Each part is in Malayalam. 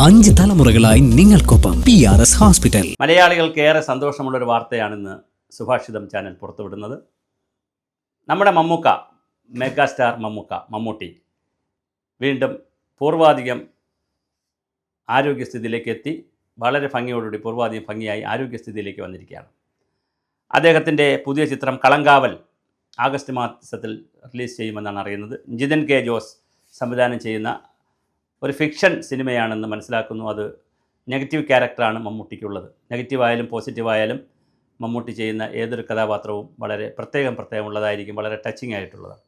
5 തലമുറകളായി നിങ്ങൾക്കൊപ്പം PRS ഹോസ്പിറ്റൽ. മലയാളികൾക്ക് ഏറെ സന്തോഷമുള്ളൊരു വാർത്തയാണിന്ന് സുഭാഷിതം ചാനൽ പുറത്തുവിടുന്നത്. നമ്മുടെ മമ്മൂക്ക, മെഗാസ്റ്റാർ മമ്മൂട്ടി വീണ്ടും പൂർവാധികം ആരോഗ്യസ്ഥിതിയിലേക്ക് എത്തി. വളരെ ഭംഗിയോടുകൂടി പൂർവാധികം ഭംഗിയായി ആരോഗ്യസ്ഥിതിയിലേക്ക് വന്നിരിക്കുകയാണ്. അദ്ദേഹത്തിൻ്റെ പുതിയ ചിത്രം കളങ്കാവൽ ആഗസ്റ്റ് മാസത്തിൽ റിലീസ് ചെയ്യുമെന്നാണ് അറിയുന്നത്. ജിതൻ കെ ജോസ് സംവിധാനം ചെയ്യുന്ന ഒരു ഫിക്ഷൻ സിനിമയാണെന്ന് മനസ്സിലാക്കുന്നു. അത് നെഗറ്റീവ് ക്യാരക്ടറാണ് മമ്മൂട്ടിക്കുള്ളത്. നെഗറ്റീവായാലും പോസിറ്റീവായാലും മമ്മൂട്ടി ചെയ്യുന്ന ഏതൊരു കഥാപാത്രവും വളരെ പ്രത്യേകമുള്ളതായിരിക്കും, വളരെ ടച്ചിങ് ആയിട്ടുള്ളതാണ്.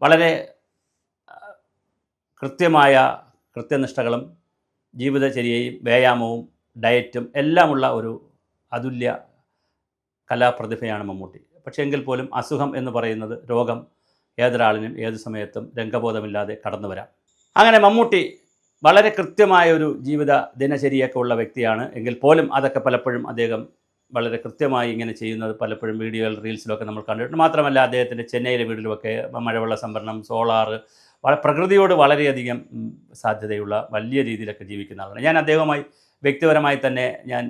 വളരെ കൃത്യമായ കൃത്യനിഷ്ഠകളും ജീവിതചര്യയും വ്യായാമവും ഡയറ്റും എല്ലാമുള്ള ഒരു അതുല്യ കലാപ്രതിഭയാണ് മമ്മൂട്ടി. പക്ഷേ എങ്കിൽ പോലും അസുഖം എന്ന് പറയുന്നത് രോഗം ഏതൊരാളിനും ഏത് സമയത്തും രംഗബോധമില്ലാതെ കടന്നു വരാം. അങ്ങനെ മമ്മൂട്ടി വളരെ കൃത്യമായ ഒരു ജീവിത ദിനചര്യയൊക്കെ ഉള്ള വ്യക്തിയാണ്. എങ്കിൽ പോലും അതൊക്കെ പലപ്പോഴും അദ്ദേഹം വളരെ കൃത്യമായി ഇങ്ങനെ ചെയ്യുന്നത് പലപ്പോഴും വീഡിയോയിൽ റീൽസിലൊക്കെ നമ്മൾ കണ്ടിട്ടുണ്ട്. മാത്രമല്ല അദ്ദേഹത്തിൻ്റെ ചെന്നൈയിലെ വീട്ടിലുമൊക്കെ മഴവെള്ള സംഭരണം, സോളാർ, പ്രകൃതിയോട് വളരെയധികം സാധ്യതയുള്ള വലിയ രീതിയിലൊക്കെ ജീവിക്കുന്ന ആളാണ്. ഞാൻ അദ്ദേഹവുമായി വ്യക്തിപരമായി തന്നെ ഞാൻ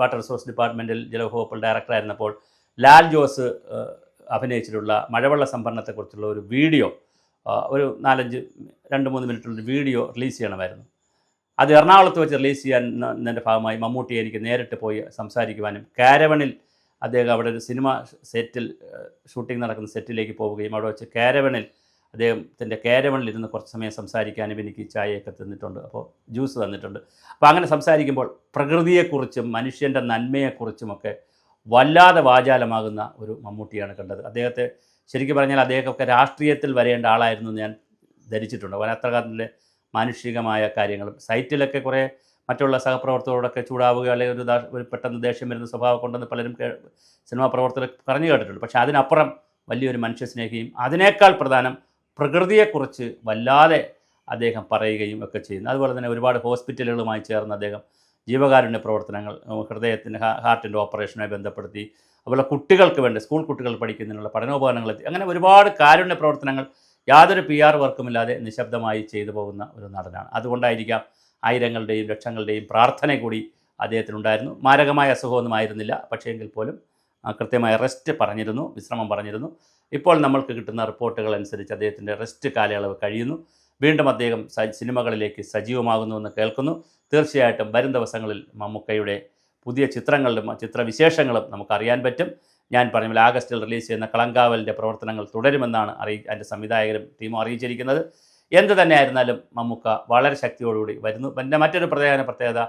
വാട്ടർ റിസോഴ്സ് ഡിപ്പാർട്ട്മെൻറ്റിൽ ജലവകുപ്പ് ഡയറക്ടറായിരുന്നപ്പോൾ ലാൽ ജോസ് അഭിനയിച്ചിട്ടുള്ള മഴവെള്ള സംഭരണത്തെക്കുറിച്ചുള്ള ഒരു വീഡിയോ, ഒരു 2-3 മിനിറ്റുള്ള വീഡിയോ റിലീസ് ചെയ്യണമായിരുന്നു. അത് എറണാകുളത്ത് വെച്ച് റിലീസ് ചെയ്യാൻ്റെ ഭാഗമായി മമ്മൂട്ടി എനിക്ക് നേരിട്ട് പോയി സംസാരിക്കുവാനും കാരവണിൽ അദ്ദേഹം അവിടെ ഒരു സിനിമ സെറ്റിൽ ഷൂട്ടിംഗ് നടക്കുന്ന സെറ്റിലേക്ക് പോവുകയും അവിടെ വെച്ച് അദ്ദേഹത്തിൻ്റെ കാരവണിലിരുന്ന് കുറച്ച് സമയം സംസാരിക്കാനും എനിക്ക് ചായയൊക്കെ തന്നിട്ടുണ്ട്, അപ്പോൾ ജ്യൂസ് തന്നിട്ടുണ്ട്. അപ്പോൾ അങ്ങനെ സംസാരിക്കുമ്പോൾ പ്രകൃതിയെക്കുറിച്ചും മനുഷ്യൻ്റെ നന്മയെക്കുറിച്ചുമൊക്കെ വല്ലാതെ വാചാലമാകുന്ന ഒരു മമ്മൂട്ടിയാണ് കണ്ടത്. അദ്ദേഹത്തെ ശരിക്കും പറഞ്ഞാൽ അദ്ദേഹമൊക്കെ രാഷ്ട്രീയത്തിൽ വരേണ്ട ആളായിരുന്നു ഞാൻ ധരിച്ചിട്ടുണ്ട്. അവൻ അത്രകാലത്തിലെ മാനുഷികമായ കാര്യങ്ങളും സൈറ്റിലൊക്കെ കുറേ മറ്റുള്ള സഹപ്രവർത്തകരോടൊക്കെ ചൂടാവുക അല്ലെങ്കിൽ ഒരു പെട്ടെന്ന് ദേഷ്യം വരുന്ന സ്വഭാവം കൊണ്ടെന്ന് പലരും സിനിമാ പ്രവർത്തകർ പറഞ്ഞു കേട്ടിട്ടുണ്ട്. പക്ഷേ അതിനപ്പുറം വലിയൊരു മനുഷ്യസ്നേഹിയും അതിനേക്കാൾ പ്രധാനം പ്രകൃതിയെക്കുറിച്ച് വല്ലാതെ അദ്ദേഹം പറയുകയും ഒക്കെ ചെയ്യുന്നു. അതുപോലെ തന്നെ ഒരുപാട് ഹോസ്പിറ്റലുകളുമായി ചേർന്ന് അദ്ദേഹം ജീവകാരുണ്യ പ്രവർത്തനങ്ങൾ, ഹൃദയത്തിൻ്റെ ഹാർട്ടിൻ്റെ ഓപ്പറേഷനുമായി ബന്ധപ്പെടുത്തി, അതുപോലെ കുട്ടികൾക്ക് വേണ്ടി സ്കൂൾ കുട്ടികൾ പഠിക്കുന്നതിനുള്ള പഠനോപകരണങ്ങൾ എത്തി, അങ്ങനെ ഒരുപാട് കാരുണ്യ പ്രവർത്തനങ്ങൾ യാതൊരു PR വർക്കുമില്ലാതെ നിശബ്ദമായി ചെയ്തു പോകുന്ന ഒരു നടനാണ്. അതുകൊണ്ടായിരിക്കാം ആയിരങ്ങളുടെയും ലക്ഷങ്ങളുടെയും പ്രാർത്ഥന കൂടി അദ്ദേഹത്തിനുണ്ടായിരുന്നു. മാരകമായ അസുഖമൊന്നും ആയിരുന്നില്ല, പക്ഷേ എങ്കിൽ പോലും കൃത്യമായ റെസ്റ്റ് പറഞ്ഞിരുന്നു, വിശ്രമം പറഞ്ഞിരുന്നു. ഇപ്പോൾ നമ്മൾക്ക് കിട്ടുന്ന റിപ്പോർട്ടുകൾ അനുസരിച്ച് അദ്ദേഹത്തിൻ്റെ റെസ്റ്റ് കാലയളവ് കഴിയുന്നു. വീണ്ടും അദ്ദേഹം സിനിമകളിലേക്ക് സജീവമാകുന്നുവെന്ന് കേൾക്കുന്നു. തീർച്ചയായിട്ടും വരും ദിവസങ്ങളിൽ മമ്മൂക്കയുടെ പുതിയ ചിത്രങ്ങളിലും ചിത്രവിശേഷങ്ങളും നമുക്കറിയാൻ പറ്റും. ഞാൻ പറഞ്ഞ ആഗസ്റ്റിൽ റിലീസ് ചെയ്യുന്ന കളങ്കാവലിൻ്റെ പ്രവർത്തനങ്ങൾ തുടരുമെന്നാണ് അതിൻ്റെ സംവിധായകരും ടീമും അറിയിച്ചിരിക്കുന്നത്. എന്ത് തന്നെയായിരുന്നാലും മമ്മൂക്ക വളരെ ശക്തിയോടുകൂടി വരുന്നു. പിന്നെ മറ്റൊരു പ്രത്യേകത,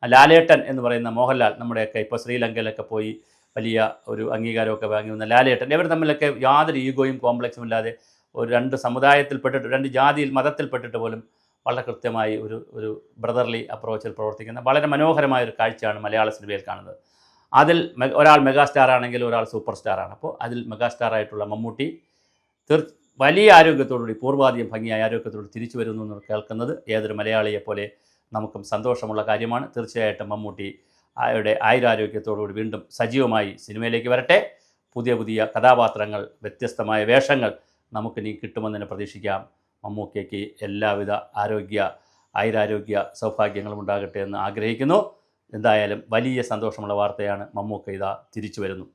ലാലേട്ടൻ എന്ന് പറയുന്ന മോഹൻലാൽ, നമ്മുടെയൊക്കെ ഇപ്പോൾ ശ്രീലങ്കയിലൊക്കെ പോയി വലിയ ഒരു അംഗീകാരമൊക്കെ വാങ്ങി വന്ന ലാലേട്ടൻ, ഇവർ തമ്മിലൊക്കെ യാതൊരു ഈഗോയും കോംപ്ലക്സും ഇല്ലാതെ ഒരു 2 സമുദായത്തിൽപ്പെട്ടിട്ട് 2 ജാതിയിൽ മതത്തിൽപ്പെട്ടിട്ട് പോലും വളരെ കൃത്യമായി ഒരു ബ്രദർലി അപ്രോച്ചിൽ പ്രവർത്തിക്കുന്ന വളരെ മനോഹരമായൊരു കാഴ്ചയാണ് മലയാള സിനിമയിൽ കാണുന്നത്. അതിൽ ഒരാൾ മെഗാസ്റ്റാർ ആണെങ്കിൽ ഒരാൾ സൂപ്പർ സ്റ്റാറാണ്. അപ്പോൾ അതിൽ മെഗാസ്റ്റാറായിട്ടുള്ള മമ്മൂട്ടി വലിയ ആരോഗ്യത്തോടുകൂടി പൂർവാധികം ഭംഗിയായ ആരോഗ്യത്തോട് തിരിച്ചു വരുന്നു എന്ന് കേൾക്കുന്നത് ഏതൊരു മലയാളിയെപ്പോലെ നമുക്കും സന്തോഷമുള്ള കാര്യമാണ്. തീർച്ചയായിട്ടും മമ്മൂട്ടി ആയുരാരോഗ്യത്തോടുകൂടി വീണ്ടും സജീവമായി സിനിമയിലേക്ക് വരട്ടെ. പുതിയ കഥാപാത്രങ്ങൾ, വ്യത്യസ്തമായ വേഷങ്ങൾ നമുക്കിനി കിട്ടുമെന്ന് പ്രതീക്ഷിക്കാം. മമ്മൂക്കയ്ക്ക് എല്ലാവിധ ആയുരാരോഗ്യ സൗഭാഗ്യങ്ങളും ഉണ്ടാകട്ടെ എന്ന് ആഗ്രഹിക്കുന്നു. എന്തായാലും വലിയ സന്തോഷമുള്ള വാർത്തയാണ്. മമ്മൂക്ക തിരിച്ചു വരുന്നു.